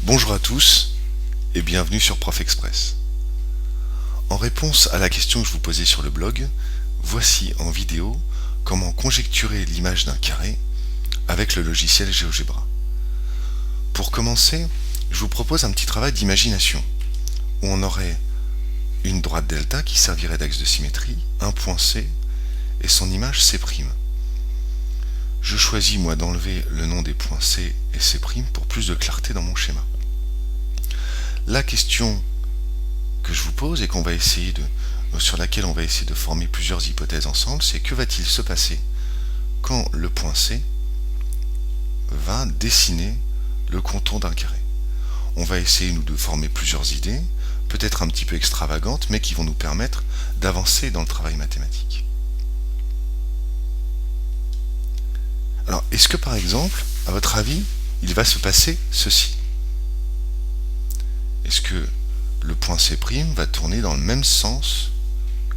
Bonjour à tous et bienvenue sur Prof Express. En réponse à la question que je vous posais sur le blog, voici en vidéo comment conjecturer l'image d'un carré avec le logiciel GeoGebra. Pour commencer, je vous propose un petit travail d'imagination où on aurait une droite delta qui servirait d'axe de symétrie, un point C et son image C'. Je choisis moi d'enlever le nom des points C et C' pour plus de clarté dans mon schéma. La question que je vous pose et sur laquelle on va essayer de former plusieurs hypothèses ensemble, c'est que va-t-il se passer quand le point C va dessiner le contour d'un carré. On va essayer de former plusieurs idées, peut-être un petit peu extravagantes, mais qui vont nous permettre d'avancer dans le travail mathématique. Alors, est-ce que par exemple, à votre avis, il va se passer ceci? Est-ce que le point C' va tourner dans le même sens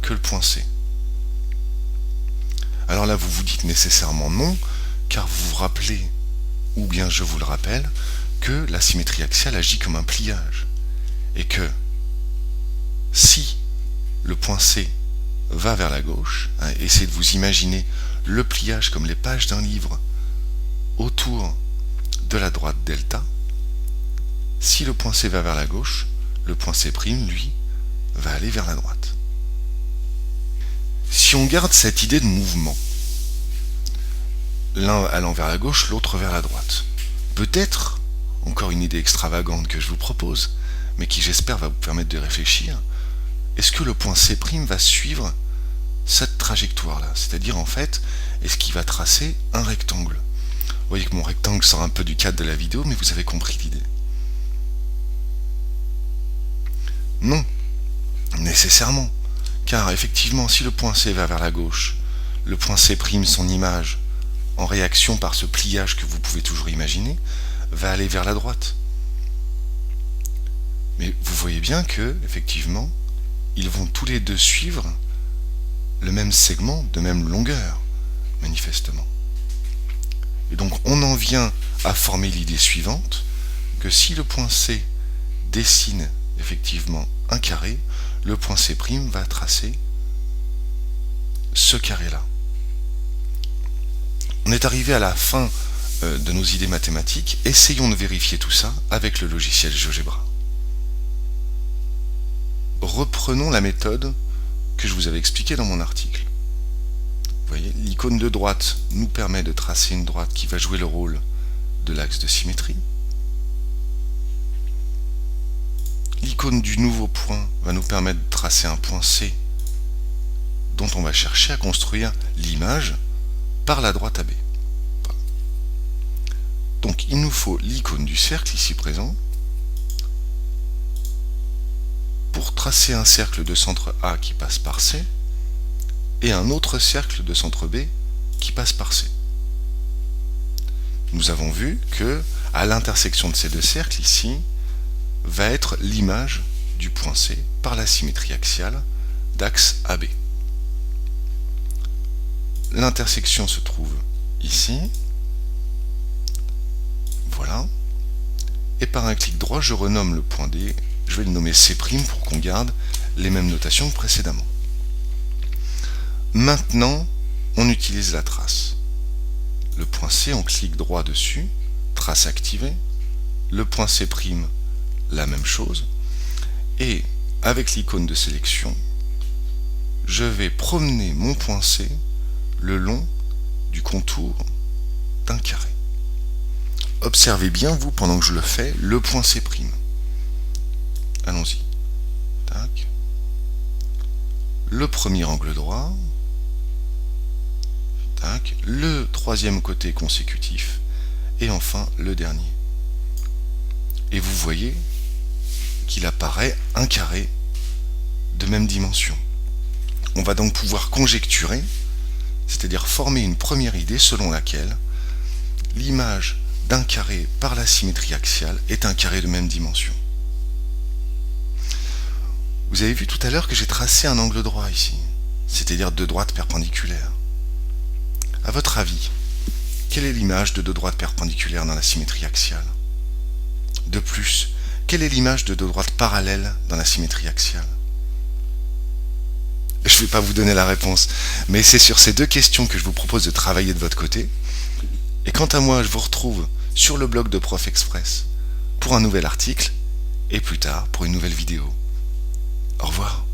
que le point C? Alors là, vous vous dites nécessairement non, car vous vous rappelez, ou bien je vous le rappelle, que la symétrie axiale agit comme un pliage, et que si le point C va vers la gauche, essayez de vous imaginer le pliage comme les pages d'un livre autour de la droite delta. Si le point C va vers la gauche, le point C', lui, va aller vers la droite. Si on garde cette idée de mouvement, l'un allant vers la gauche, l'autre vers la droite, peut-être, encore une idée extravagante que je vous propose, mais qui j'espère va vous permettre de réfléchir, est-ce que le point C' va suivre cette trajectoire-là? C'est-à-dire, en fait, est-ce qu'il va tracer un rectangle? Vous voyez que mon rectangle sort un peu du cadre de la vidéo, mais vous avez compris l'idée. Non, nécessairement, car effectivement, si le point C va vers la gauche, le point C', son image, en réaction par ce pliage que vous pouvez toujours imaginer, va aller vers la droite. Mais vous voyez bien que, effectivement, ils vont tous les deux suivre le même segment de même longueur, manifestement. Et donc on en vient à former l'idée suivante, que si le point C dessine effectivement un carré, le point C' va tracer ce carré-là. On est arrivé à la fin de nos idées mathématiques. Essayons de vérifier tout ça avec le logiciel GeoGebra. Reprenons la méthode que je vous avais expliquée dans mon article. Vous voyez, l'icône de droite nous permet de tracer une droite qui va jouer le rôle de l'axe de symétrie. L'icône du nouveau point va nous permettre de tracer un point C dont on va chercher à construire l'image par la droite AB. Donc il nous faut l'icône du cercle ici présent pour tracer un cercle de centre A qui passe par C et un autre cercle de centre B qui passe par C. Nous avons vu que à l'intersection de ces deux cercles ici va être l'image du point C par la symétrie axiale d'axe AB. L'intersection se trouve ici, voilà, et par un clic droit je renomme le point D, je vais le nommer C' pour qu'on garde les mêmes notations que précédemment. Maintenant on utilise la trace. Le point C, on clique droit dessus, trace activée, le point C', la même chose, et avec l'icône de sélection, je vais promener mon point C le long du contour d'un carré. Observez bien, vous, pendant que je le fais, le point C'. Allons-y. Tac. Le premier angle droit. Tac. Le troisième côté consécutif. Et enfin, le dernier. Et vous voyez qu'il apparaît un carré de même dimension. On va donc pouvoir conjecturer, c'est-à-dire former une première idée selon laquelle l'image d'un carré par la symétrie axiale est un carré de même dimension. Vous avez vu tout à l'heure que j'ai tracé un angle droit ici, c'est-à-dire deux droites perpendiculaires. À votre avis, quelle est l'image de deux droites perpendiculaires dans la symétrie axiale? De plus, quelle est l'image de deux droites parallèles dans la symétrie axiale? Je ne vais pas vous donner la réponse, mais c'est sur ces deux questions que je vous propose de travailler de votre côté. Et quant à moi, je vous retrouve sur le blog de Prof Express pour un nouvel article et plus tard pour une nouvelle vidéo. Au revoir.